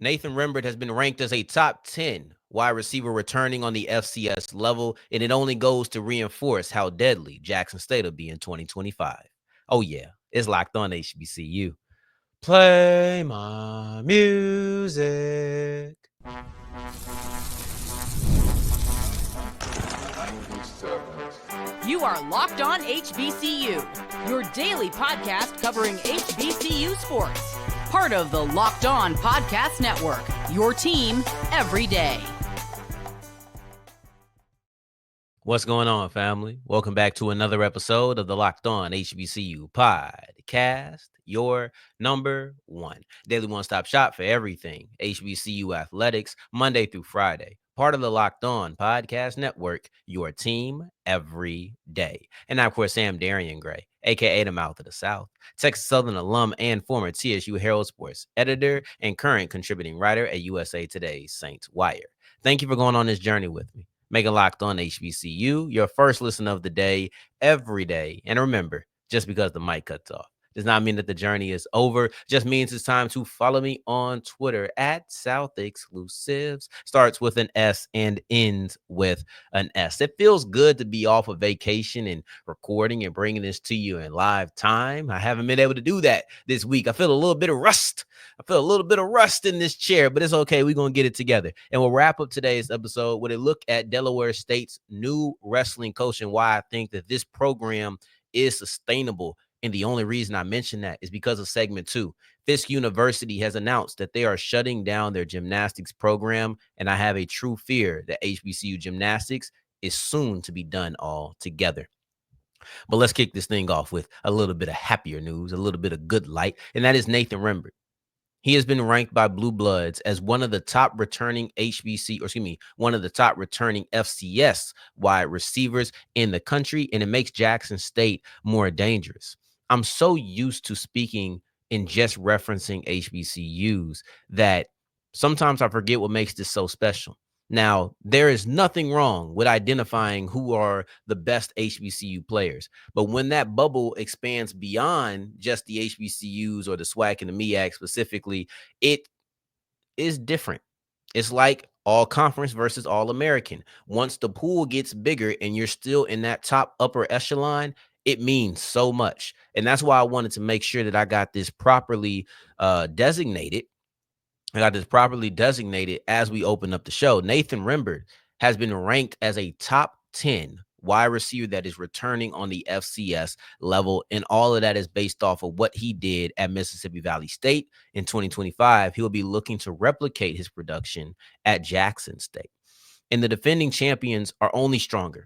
Nathan Rembert has been ranked as a top 10 wide receiver returning on the FCS level, and it only goes to reinforce how deadly Jackson State will be in 2025. Oh, yeah, it's locked on HBCU. Play my music. You are Locked On HBCU, your daily podcast covering HBCU sports. Part of the Locked On Podcast Network, your team every day. What's going on, family? Welcome back to another episode of the Locked On HBCU podcast, your number one daily one-stop shop for everything HBCU athletics, Monday through Friday. Part of the Locked On Podcast Network, your team every day. And I'm, of course, Sam Darian Gray, a.k.a. the Mouth of the South, Texas Southern alum and former TSU Herald Sports editor and current contributing writer at USA Today's Saints Wire. Thank you for going on this journey with me. Make it Locked On HBCU your first listen of the day, every day. And remember, just because the mic cuts off does not mean that the journey is over. Just means it's time to follow me on Twitter at South Exclusives. Starts with an S and ends with an S. It feels good to be off of vacation and recording and bringing this to you in live time. I haven't been able to do that this week. I feel a little bit of rust. In this chair, but it's okay. We're going to get it together. And we'll wrap up today's episode with a look at Delaware State's new wrestling coach and why I think that this program is sustainable. And the only reason I mention that is because of segment 2. Fisk University has announced that they are shutting down their gymnastics program. And I have a true fear that HBCU Gymnastics is soon to be done altogether. But let's kick this thing off with a little bit of happier news, a little bit of good light. And that is Nathan Rembert. He has been ranked by Blue Bloods as one of the top returning one of the top returning FCS wide receivers in the country, and it makes Jackson State more dangerous. I'm so used to speaking in just referencing HBCUs that sometimes I forget what makes this so special. Now, there is nothing wrong with identifying who are the best HBCU players. But when that bubble expands beyond just the HBCUs or the SWAC and the MEAC specifically, it is different. It's like all conference versus all American. Once the pool gets bigger and you're still in that top upper echelon, it means so much. And that's why I wanted to make sure that I got this properly designated. As we open up the show. Nathan Rembert has been ranked as a top 10 wide receiver that is returning on the FCS level. And all of that is based off of what he did at Mississippi Valley State in 2025. He'll be looking to replicate his production at Jackson State. And the defending champions are only stronger,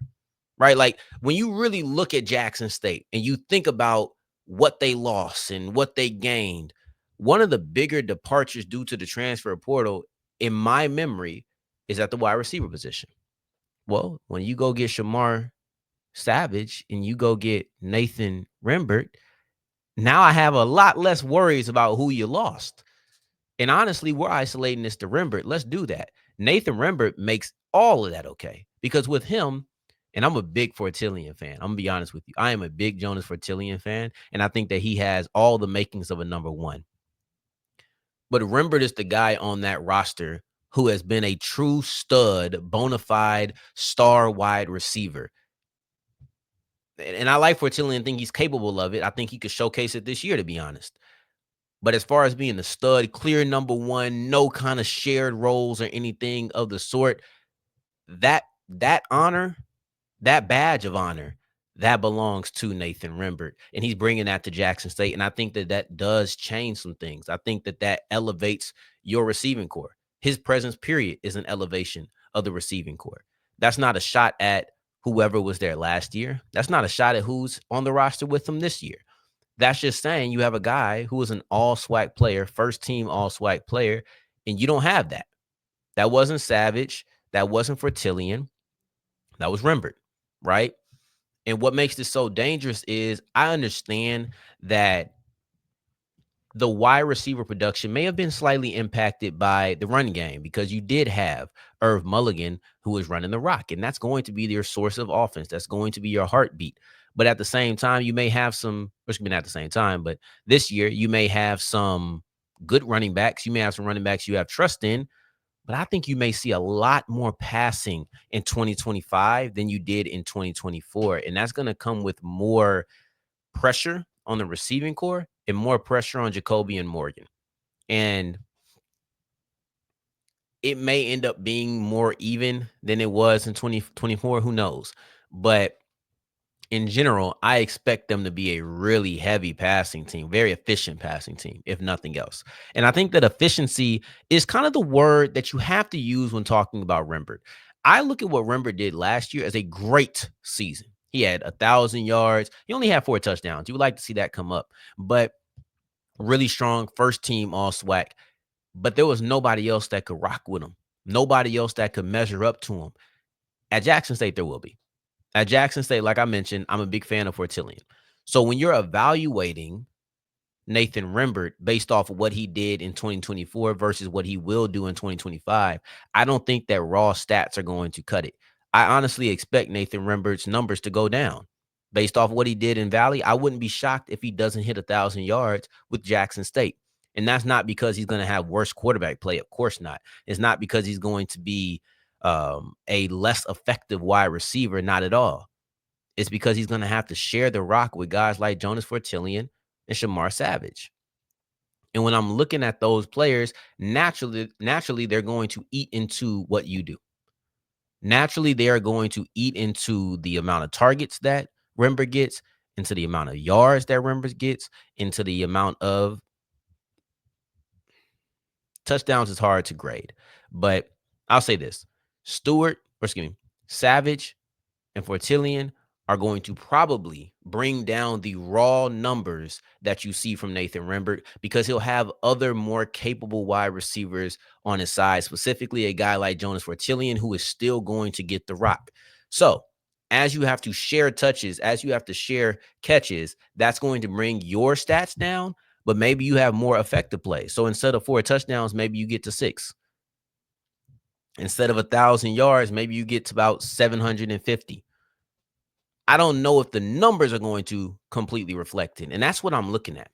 right? Like when you really look at Jackson State and you think about what they lost and what they gained, one of the bigger departures due to the transfer portal, in my memory, is at the wide receiver position. Well, when you go get Shamar Savage and you go get Nathan Rembert, now I have a lot less worries about who you lost. And honestly, we're isolating this to Rembert. Let's do that. Nathan Rembert makes all of that okay. Because with him, and I'm a big Fortillion fan. I'm going to be honest with you. I am a big Jonas Fortillion fan, and I think that he has all the makings of a number one. But Rembert is the guy on that roster who has been a true stud, bona fide star wide receiver. And I like Fortillion and think he's capable of it. I think he could showcase it this year, to be honest. But as far as being the stud, clear number one, no kind of shared roles or anything of the sort, that honor, that badge of honor, that belongs to Nathan Rembert, and he's bringing that to Jackson State. And I think that does change some things. I think that elevates your receiving core. His presence, period, is an elevation of the receiving core. That's not a shot at whoever was there last year. That's not a shot at who's on the roster with him this year. That's just saying you have a guy who is an all-SWAC player, first-team all-SWAC player, and you don't have that. That wasn't Savage. That wasn't Fortillion. That was Rembert, right? And what makes this so dangerous is I understand that the wide receiver production may have been slightly impacted by the run game because you did have Irv Mulligan who was running the rock, and that's going to be your source of offense. That's going to be your heartbeat. But at the same time, you may have some, which may not at the same time, but this year you may have some good running backs. You may have some running backs you have trust in, but I think you may see a lot more passing in 2025 than you did in 2024. And that's going to come with more pressure on the receiving core and more pressure on Jacoby and Morgan. And it may end up being more even than it was in 2024. Who knows? But in general, I expect them to be a really heavy passing team, very efficient passing team, if nothing else. And I think that efficiency is kind of the word that you have to use when talking about Rembert. I look at what Rembert did last year as a great season. He had 1,000 yards. He only had 4 touchdowns. You would like to see that come up, but really strong first team all SWAC. But there was nobody else that could rock with him. Nobody else that could measure up to him. At Jackson State, there will be. At Jackson State, like I mentioned, I'm a big fan of Fortillion. So when you're evaluating Nathan Rembert based off of what he did in 2024 versus what he will do in 2025, I don't think that raw stats are going to cut it. I honestly expect Nathan Rembert's numbers to go down. Based off of what he did in Valley, I wouldn't be shocked if he doesn't hit 1,000 yards with Jackson State. And that's not because he's going to have worse quarterback play. Of course not. It's not because he's going to be a less effective wide receiver. Not at all. It's because he's going to have to share the rock with guys like Jonas Fortillion and Shamar Savage. And when I'm looking at those players, naturally, they're going to eat into what you do. Naturally, they are going to eat into the amount of targets that Rembert gets, into the amount of yards that Rembert gets, into the amount of touchdowns. Is hard to grade. But I'll say this. Savage and Fortillion are going to probably bring down the raw numbers that you see from Nathan Rembert because he'll have other more capable wide receivers on his side, specifically a guy like Jonas Fortillion, who is still going to get the rock. So as you have to share touches, as you have to share catches, that's going to bring your stats down, but maybe you have more effective plays. So instead of 4 touchdowns, maybe you get to 6. Instead of 1,000 yards, maybe you get to about 750. I don't know if the numbers are going to completely reflect it. And that's what I'm looking at.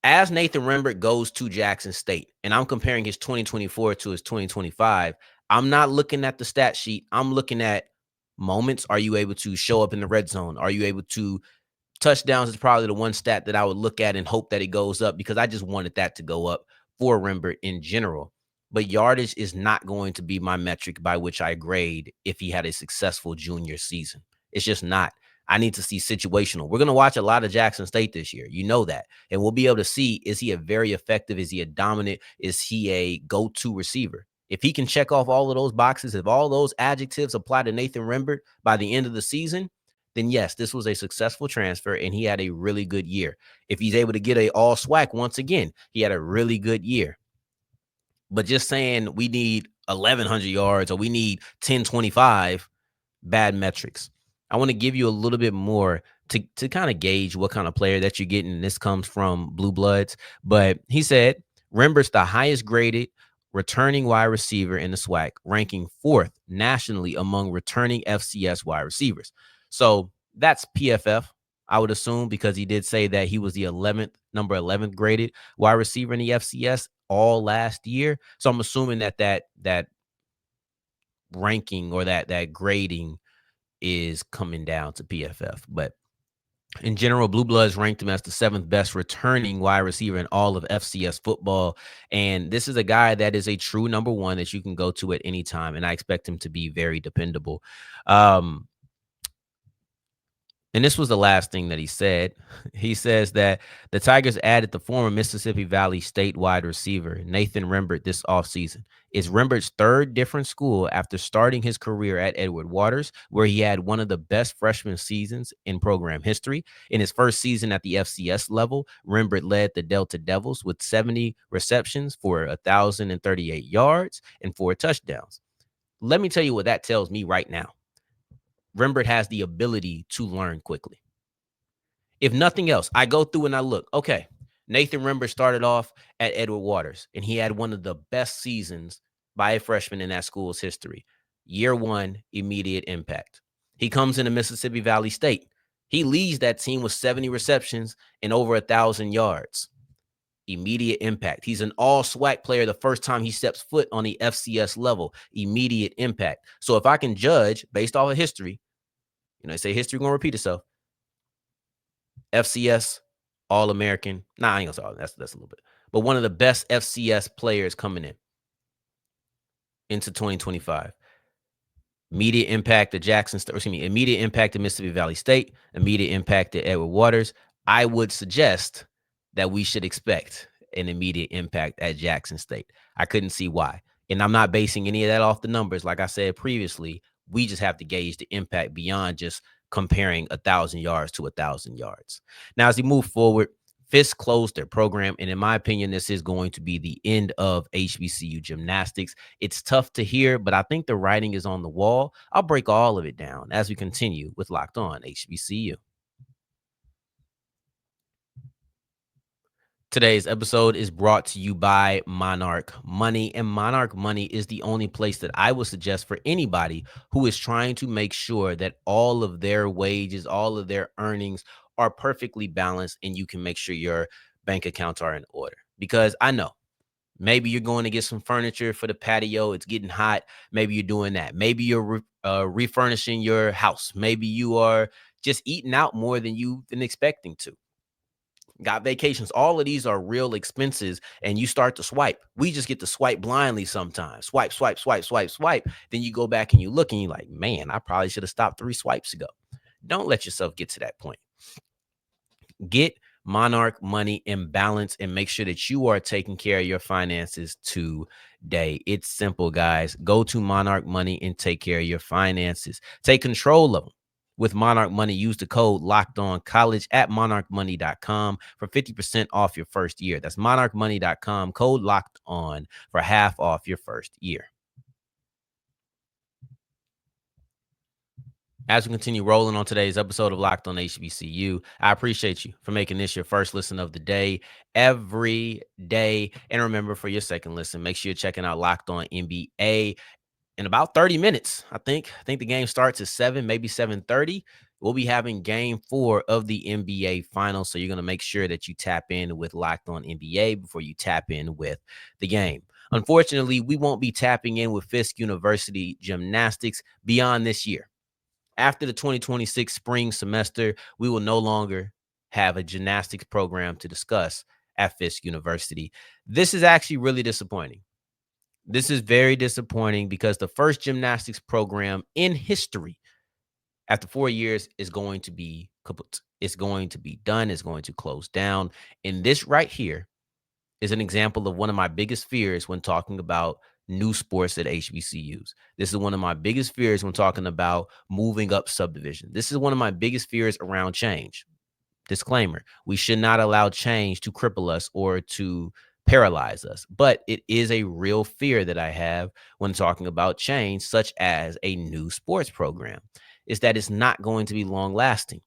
As Nathan Rembert goes to Jackson State, and I'm comparing his 2024 to his 2025, I'm not looking at the stat sheet. I'm looking at moments. Are you able to show up in the red zone? Are you able to touchdowns is probably the one stat that I would look at and hope that it goes up because I just wanted that to go up for Rembert in general. But yardage is not going to be my metric by which I grade if he had a successful junior season. It's just not. I need to see situational. We're going to watch a lot of Jackson State this year. You know that. And we'll be able to see, is he a very effective? Is he a dominant? Is he a go-to receiver? If he can check off all of those boxes, if all those adjectives apply to Nathan Rembert by the end of the season, then yes, this was a successful transfer and he had a really good year. If he's able to get a all SWAC once again, he had a really good year. But just saying we need 1,100 yards or we need 1,025, bad metrics. I want to give you a little bit more to kind of gauge what kind of player that you're getting. And this comes from Blue Bloods. But he said, Rembert's the highest graded returning wide receiver in the SWAC, ranking 4th nationally among returning FCS wide receivers. So that's PFF, I would assume, because he did say that he was the number 11th graded wide receiver in the FCS all last year. So I'm assuming that ranking or that grading is coming down to PFF. But in general, Blue Bloods ranked him as the 7th best returning wide receiver in all of FCS football. And this is a guy that is a true number 1 that you can go to at any time. And I expect him to be very dependable. And this was the last thing that he said. He says that the Tigers added the former Mississippi Valley State wide receiver, Nathan Rembert, this offseason. It's Rembert's 3rd different school after starting his career at Edward Waters, where he had one of the best freshman seasons in program history. In his first season at the FCS level, Rembert led the Delta Devils with 70 receptions for 1,038 yards and 4 touchdowns. Let me tell you what that tells me right now. Rembert has the ability to learn quickly. If nothing else, I go through and I look, okay, Nathan Rembert started off at Edward Waters, and he had one of the best seasons by a freshman in that school's history. Year 1, immediate impact. He comes into Mississippi Valley State. He leads that team with 70 receptions and over 1,000 yards. Immediate impact. He's an all SWAC player the first time he steps foot on the FCS level. Immediate impact. So if I can judge based off of history, they say history gonna repeat itself. FCS, All-American. Nah, I ain't gonna say all. That's a little bit. But one of the best FCS players coming into 2025. Immediate impact at immediate impact at Mississippi Valley State, immediate impact at Edward Waters. I would suggest that we should expect an immediate impact at Jackson State. I couldn't see why. And I'm not basing any of that off the numbers. Like I said previously, we just have to gauge the impact beyond just comparing 1,000 yards to 1,000 yards. Now, as we move forward, Fisk closed their program, and in my opinion, this is going to be the end of HBCU gymnastics. It's tough to hear, but I think the writing is on the wall. I'll break all of it down as we continue with Locked On HBCU. Today's episode is brought to you by Monarch Money, and Monarch Money is the only place that I would suggest for anybody who is trying to make sure that all of their wages, all of their earnings are perfectly balanced, and you can make sure your bank accounts are in order. Because I know maybe you're going to get some furniture for the patio. It's getting hot. Maybe you're doing that. Maybe you're refurnishing your house. Maybe you are just eating out more than you've been expecting to. Got vacations. All of these are real expenses, and you start to swipe. We just get to swipe blindly sometimes. Swipe, swipe, swipe, swipe, swipe. Then you go back and you look and you're like, man, I probably should have stopped 3 swipes ago. Don't let yourself get to that point. Get Monarch Money in balance and make sure that you are taking care of your finances today. It's simple, guys. Go to Monarch Money and take care of your finances. Take control of them. With Monarch Money, use the code LOCKEDONCollege at monarchmoney.com for 50% off your first year. That's monarchmoney.com, code LOCKEDON for half off your first year. As we continue rolling on today's episode of Locked On HBCU, I appreciate you for making this your first listen of the day every day. And remember, for your second listen, make sure you're checking out Locked On NBA in about 30 minutes. I think the game starts at 7, maybe 7:30. We'll be having game 4 of the NBA Finals. So you're going to make sure that you tap in with Locked On NBA before you tap in with the game. Unfortunately, we won't be tapping in with Fisk University Gymnastics beyond this year. After the 2026 spring semester, we will no longer have a gymnastics program to discuss at Fisk University. This is actually really disappointing. This is very disappointing because the first gymnastics program in history after 4 years is going to be kaput. It's going to be done. It's going to close down. And this right here is an example of one of my biggest fears when talking about new sports at HBCUs. This is one of my biggest fears when talking about moving up subdivision. This is one of my biggest fears around change. Disclaimer, we should not allow change to cripple us or to paralyze us. But it is a real fear that I have when talking about change, such as a new sports program, is that it's not going to be long lasting.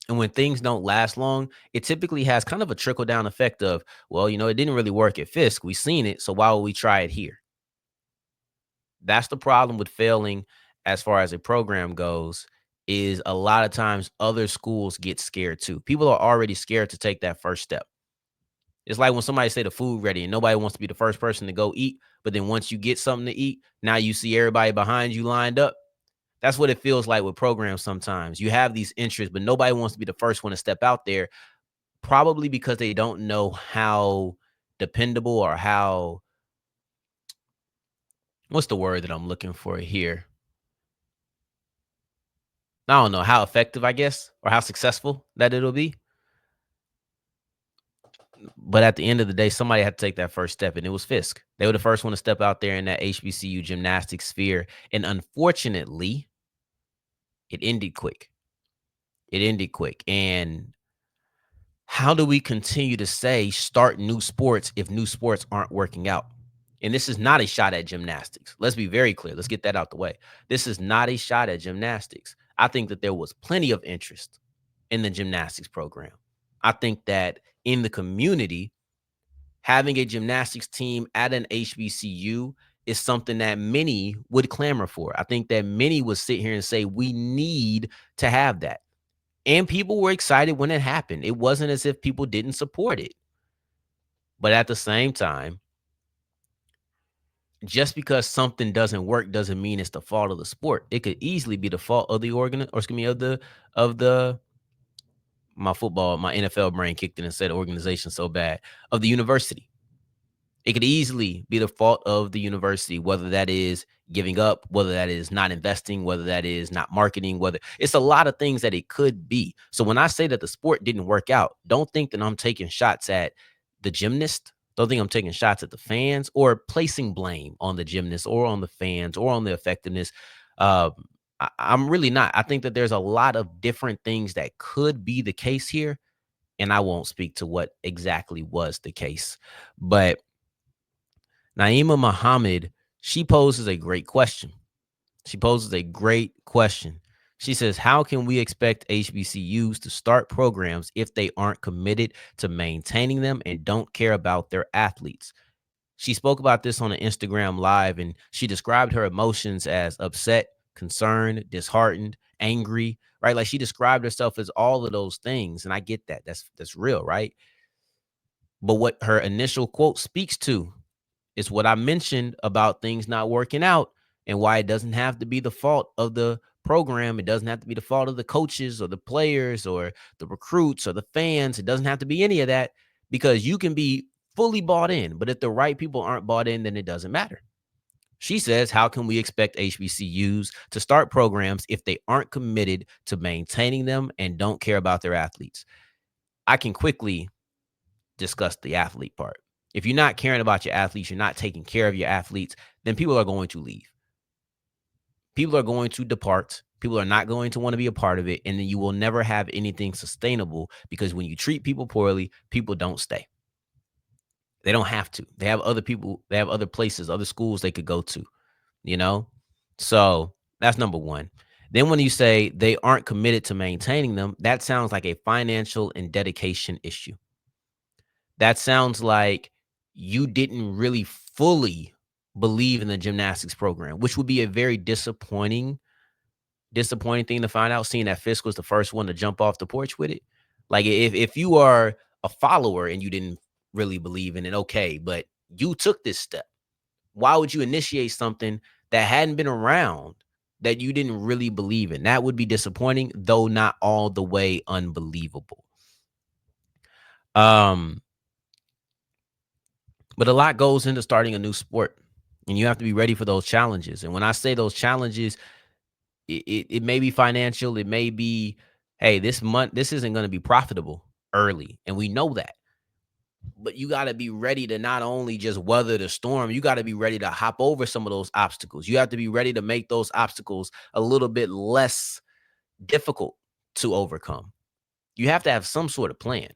And when things don't last long, it typically has kind of a trickle down effect of, well, it didn't really work at Fisk. We've seen it. So why would we try it here? That's the problem with failing as far as a program goes, is a lot of times other schools get scared too. People are already scared to take that first step. It's like when somebody say the food ready and nobody wants to be the first person to go eat. But then once you get something to eat, now you see everybody behind you lined up. That's what it feels like with programs sometimes. You have these interests, but nobody wants to be the first one to step out there, probably because they don't know how dependable or how, what's the word that I'm looking for here? I don't know, how effective, I guess, or how successful that it'll be. But at the end of the day, somebody had to take that first step, and it was Fisk. They were the first one to step out there in that HBCU gymnastics sphere. And unfortunately, it ended quick. And how do we continue to say start new sports if new sports aren't working out? And this is not a shot at gymnastics. Let's be very clear. Let's get that out the way. This is not a shot at gymnastics. I think that there was plenty of interest in the gymnastics program. I think that in the community, having a gymnastics team at an HBCU is something that many would clamor for. I think that many would sit here and say, we need to have that. And people were excited when it happened. It wasn't as if people didn't support it. But at the same time, just because something doesn't work doesn't mean it's the fault of the sport. It could easily be the fault of the of the my NFL brain kicked in and said organization so bad, of the university. It could easily be the fault of the university, whether that is giving up, whether that is not investing, whether that is not marketing, whether it's a lot of things that it could be. So when I say that the sport didn't work out, don't think that I'm taking shots at the gymnast. Don't think I'm taking shots at the fans or placing blame on the gymnast or on the fans or on the effectiveness. Um, I'm really not. I think that there's a lot of different things that could be the case here, and I won't speak to what exactly was the case. But Naima Muhammad, she poses a great question. She poses a great question. She says, how can we expect HBCUs to start programs if they aren't committed to maintaining them and don't care about their athletes? She spoke about this on an Instagram live, and she described her emotions as upset, concerned, disheartened, angry, right? Like she described herself as all of those things. And I get that. That's real, right? But what her initial quote speaks to is what I mentioned about things not working out and why it doesn't have to be the fault of the program. It doesn't have to be the fault of the coaches or the players or the recruits or the fans. It doesn't have to be any of that, because you can be fully bought in. But if the right people aren't bought in, then it doesn't matter. She says, how can we expect HBCUs to start programs if they aren't committed to maintaining them and don't care about their athletes? I can quickly discuss the athlete part. If you're not caring about your athletes, you're not taking care of your athletes, then people are going to leave. People are going to depart. People are not going to want to be a part of it. And then you will never have anything sustainable, because when you treat people poorly, people don't stay. They don't have to. They have other people, they have other places, other schools they could go to, you know? So that's number one. Then when you say they aren't committed to maintaining them, that sounds like a financial and dedication issue. That sounds like you didn't really fully believe in the gymnastics program, which would be a very disappointing thing to find out, seeing that Fisk was the first one to jump off the porch with it. Like if you are a follower and you didn't really believe in it, okay, but you took this step. Why would you initiate something that hadn't been around, that you didn't really believe in? That would be disappointing, though not all the way unbelievable. But a lot goes into starting a new sport, and you have to be ready for those challenges. And when I say those challenges, it may be financial. It may be, hey, this month, this isn't going to be profitable early. And we know that. But you got to be ready to not only just weather the storm, you got to be ready to hop over some of those obstacles. You have to be ready to make those obstacles a little bit less difficult to overcome. You have to have some sort of plan.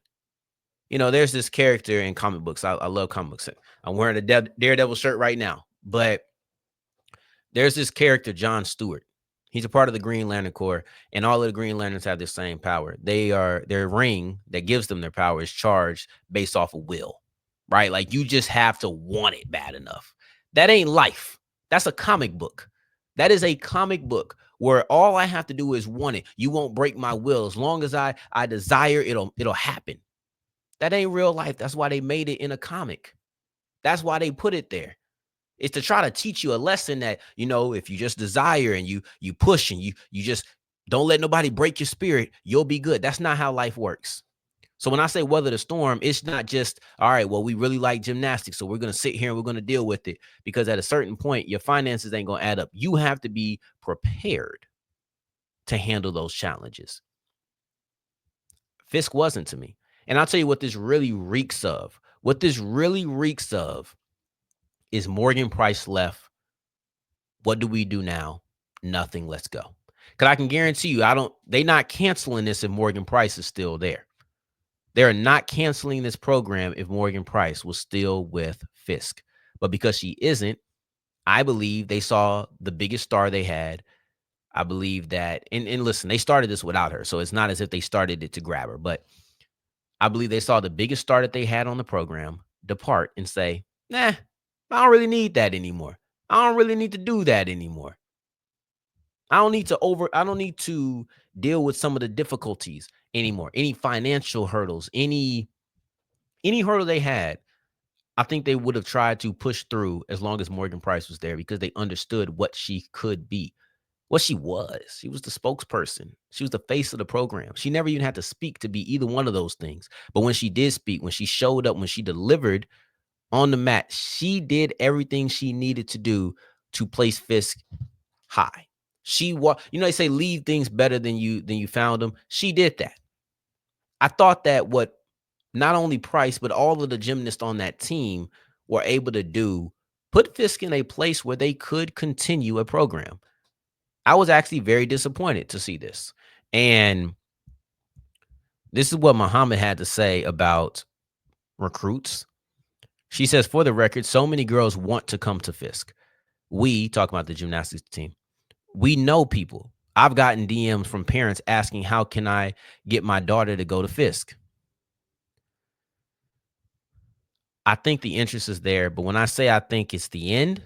You know, there's this character in comic books. I love comic books. I'm wearing a Daredevil shirt right now, but there's this character, John Stewart. He's a part of the Green Lantern Corps, and all of the Green Lanterns have the same power. Their ring that gives them their power is charged based off of will, right? Like you just have to want it bad enough. That ain't life. That's a comic book. That is a comic book where all I have to do is want it. You won't break my will. As long as I desire, it'll happen. That ain't real life. That's why they made it in a comic. That's why they put it there. It's to try to teach you a lesson that, you know, if you just desire and you push and you just don't let nobody break your spirit, you'll be good. That's not how life works. So when I say weather the storm, it's not just, all right, well, we really like gymnastics, so we're going to sit here and we're going to deal with it, because at a certain point, your finances ain't going to add up. You have to be prepared to handle those challenges. Fisk wasn't to me. And I'll tell you what this really reeks of. What this really reeks of is Morgan Price left. What do we do now? Nothing. Let's go. Because I can guarantee you, they're not canceling this if Morgan Price is still there. They're not canceling this program if Morgan Price was still with Fisk. But because she isn't, I believe they saw the biggest star they had. I believe that, and listen, they started this without her, so it's not as if they started it to grab her, but I believe they saw the biggest star that they had on the program depart and say, nah, I don't really need that anymore. I don't really need to do that anymore. I don't need to deal with some of the difficulties anymore. Any financial hurdles, any hurdle they had, I think they would have tried to push through as long as Morgan Price was there because they understood what she could be, what she was. She was the spokesperson. She was the face of the program. She never even had to speak to be either one of those things. But when she did speak, when she showed up, when she delivered on the mat, she did everything she needed to do to place Fisk high. They say leave things better than you found them. She did that. I thought that what not only Price, but all of the gymnasts on that team were able to do, put Fisk in a place where they could continue a program. I was actually very disappointed to see this. And this is what Muhammad had to say about recruits. She says, for the record, so many girls want to come to Fisk. We, talk about the gymnastics team, we know people. I've gotten DMs from parents asking, how can I get my daughter to go to Fisk? I think the interest is there, but when I say I think it's the end,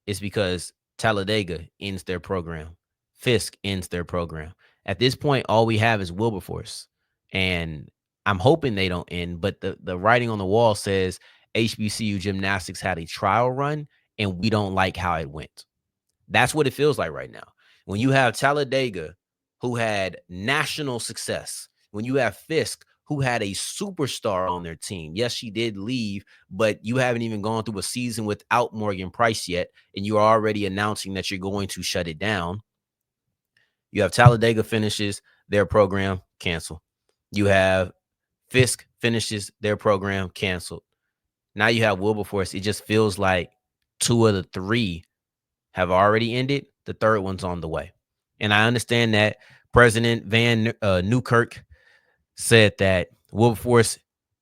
it's because Talladega ends their program. Fisk ends their program. At this point, all we have is Wilberforce. And I'm hoping they don't end, but the writing on the wall says HBCU Gymnastics had a trial run, and we don't like how it went. That's what it feels like right now. When you have Talladega, who had national success, when you have Fisk, who had a superstar on their team. Yes, she did leave, but you haven't even gone through a season without Morgan Price yet, and you're already announcing that you're going to shut it down. You have Talladega finishes their program, cancel. You have Fisk finishes their program, canceled. Now you have Wilberforce. It just feels like two of the three have already ended. The third one's on the way. And I understand that President Van Newkirk said that Wilberforce,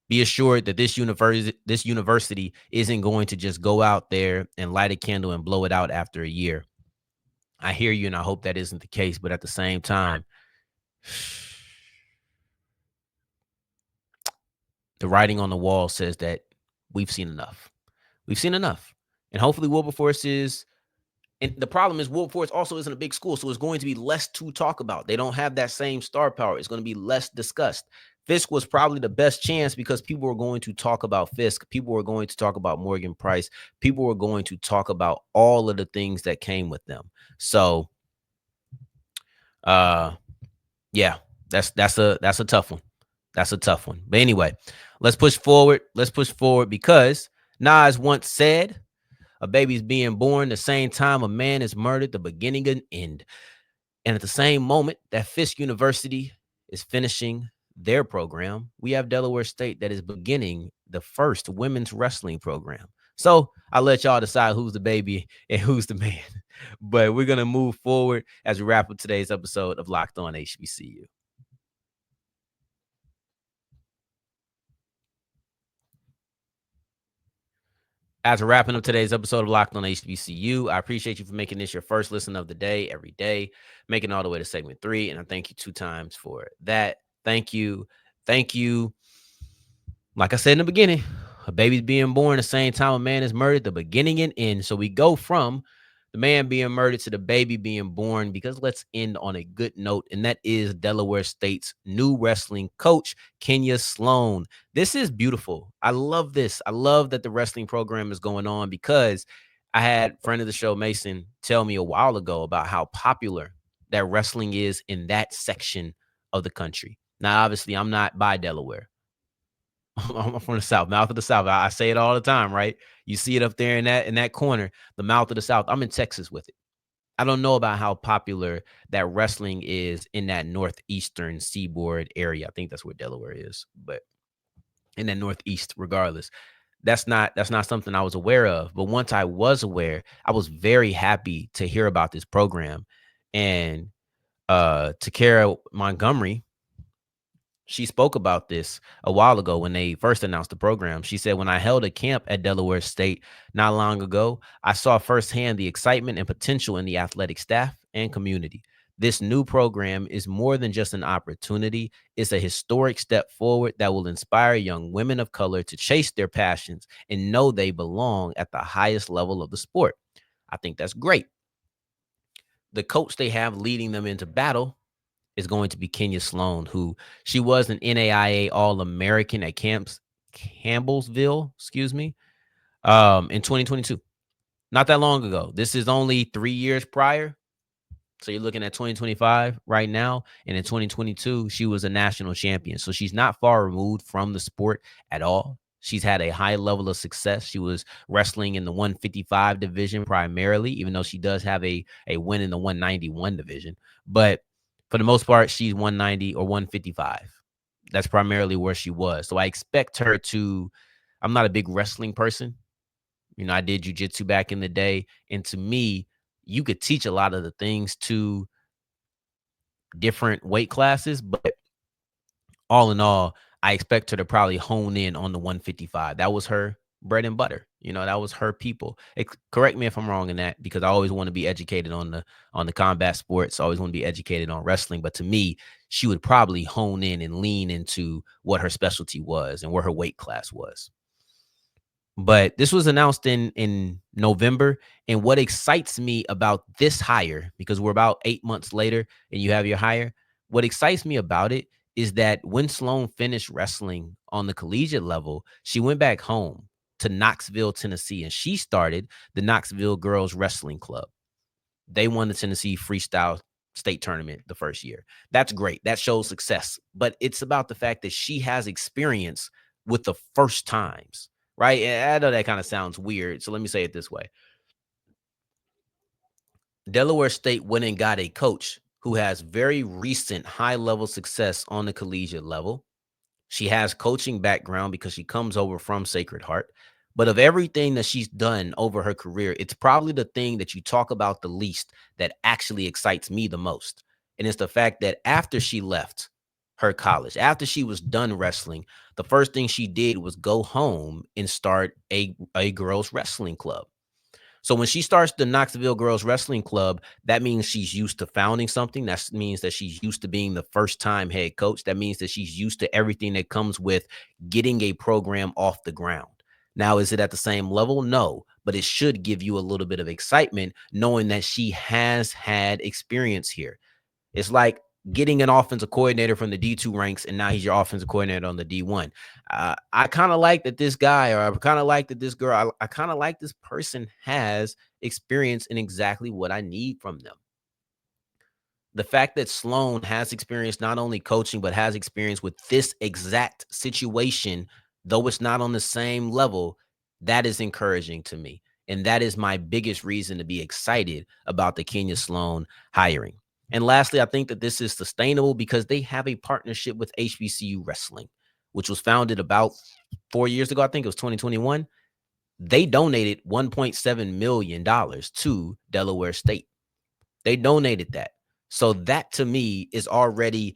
be assured that this university isn't going to just go out there and light a candle and blow it out after a year. I hear you, and I hope that isn't the case. But at the same time, the writing on the wall says that we've seen enough. We've seen enough. And hopefully Wilberforce is. And the problem is Wilberforce also isn't a big school, so it's going to be less to talk about. They don't have that same star power. It's going to be less discussed. Fisk was probably the best chance because people were going to talk about Fisk. People were going to talk about Morgan Price. People were going to talk about all of the things that came with them. So, yeah, that's a tough one. That's a tough one. But anyway, let's push forward. Let's push forward because Nas once said, a baby's being born the same time a man is murdered, the beginning and end. And at the same moment that Fisk University is finishing their program, we have Delaware State that is beginning the first women's wrestling program. So I'll let y'all decide who's the baby and who's the man. But we're going to move forward as we wrap up today's episode of Locked On HBCU. As we're wrapping up today's episode of Locked On HBCU, I appreciate you for making this your first listen of the day every day, making all the way to segment 3. And I thank you 2 times for that. Thank you. Thank you. Like I said in the beginning, a baby's being born the same time a man is murdered, the beginning and end. So we go from the man being murdered to the baby being born, because let's end on a good note. And that is Delaware State's new wrestling coach, Kenya Sloan. This is beautiful. I love this. I love that the wrestling program is going on, because I had a friend of the show, Mason, tell me a while ago about how popular that wrestling is in that section of the country. Now, obviously, I'm not by Delaware. I'm from the South, mouth of the South. I say it all the time, right? You see it up there in that corner, the mouth of the South. I'm in Texas with it. I don't know about how popular that wrestling is in that northeastern seaboard area. I think that's where Delaware is, but in that northeast, regardless, that's not something I was aware of. But once I was aware, I was very happy to hear about this program. And Takara Montgomery, she spoke about this a while ago when they first announced the program. She said, when I held a camp at Delaware State not long ago, I saw firsthand the excitement and potential in the athletic staff and community. This new program is more than just an opportunity. It's a historic step forward that will inspire young women of color to chase their passions and know they belong at the highest level of the sport. I think that's great. The coach they have leading them into battle is going to be Kenya Sloan, who she was an NAIA All-American at Campbellsville, excuse me, in 2022. Not that long ago. This is only 3 years prior. So you're looking at 2025 right now. And in 2022, she was a national champion. So she's not far removed from the sport at all. She's had a high level of success. She was wrestling in the 155 division primarily, even though she does have a win in the 191 division. But for the most part, she's 190 or 155. That's primarily where she was. So I expect her to. I'm not a big wrestling person. I did jujitsu back in the day. And to me, you could teach a lot of the things to different weight classes, but all in all, I expect her to probably hone in on the 155. That was her bread and butter. That was her people. Correct me if I'm wrong in that, because I always want to be educated on the combat sports. I always want to be educated on wrestling. But to me, she would probably hone in and lean into what her specialty was and where her weight class was. But this was announced in November. And what excites me about this hire, because we're about 8 months later and you have your hire, what excites me about it is that when Sloan finished wrestling on the collegiate level, she went back home to Knoxville, Tennessee, and she started the Knoxville Girls Wrestling Club. They won the Tennessee Freestyle State Tournament the first year. That's great. That shows success. But it's about the fact that she has experience with the first times. Right? And I know that kind of sounds weird. So let me say it this way. Delaware State went and got a coach who has very recent high-level success on the collegiate level. She has coaching background because she comes over from Sacred Heart. But of everything that she's done over her career, it's probably the thing that you talk about the least that actually excites me the most. And it's the fact that after she left her college, after she was done wrestling, the first thing she did was go home and start a girls wrestling club. So when she starts the Knoxville Girls Wrestling Club, that means she's used to founding something. That means that she's used to being the first time head coach. That means that she's used to everything that comes with getting a program off the ground. Now, is it at the same level? No, but it should give you a little bit of excitement knowing that she has had experience here. It's like getting an offensive coordinator from the D2 ranks, and now he's your offensive coordinator on the D1. I kind of like that this guy, or I kind of like that this girl, I kind of like this person has experience in exactly what I need from them. The fact that Sloan has experience not only coaching, but has experience with this exact situation, though it's not on the same level, that is encouraging to me. And that is my biggest reason to be excited about the Kenya Sloan hiring. And lastly, I think that this is sustainable because they have a partnership with HBCU Wrestling, which was founded about 4 years ago. I think it was 2021. They donated $1.7 million to Delaware State. They donated that. So that to me is already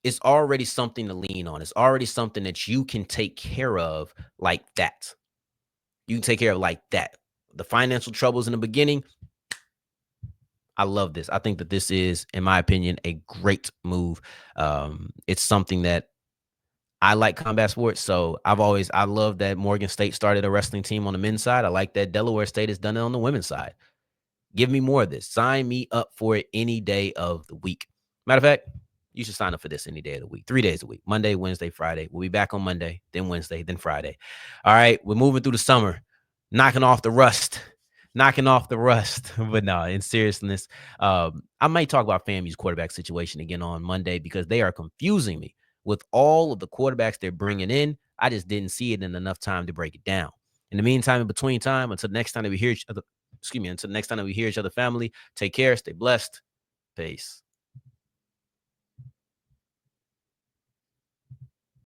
something to lean on. It's already something that you can take care of like that. You can take care of like that. The financial troubles in the beginning, I love this. I think that this is, in my opinion, a great move. It's something that I like combat sports. So I love that Morgan State started a wrestling team on the men's side. I like that Delaware State has done it on the women's side. Give me more of this. Sign me up for it any day of the week. Matter of fact, you should sign up for this any day of the week, 3 days a week, Monday, Wednesday, Friday. We'll be back on Monday, then Wednesday, then Friday. All right, we're moving through the summer, knocking off the rust. But no, in seriousness, I might talk about FAMU's quarterback situation again on Monday because they are confusing me with all of the quarterbacks they're bringing in. I just didn't see it in enough time to break it down. In the meantime, in between time, until next time that we hear each other, family, take care, stay blessed. Peace.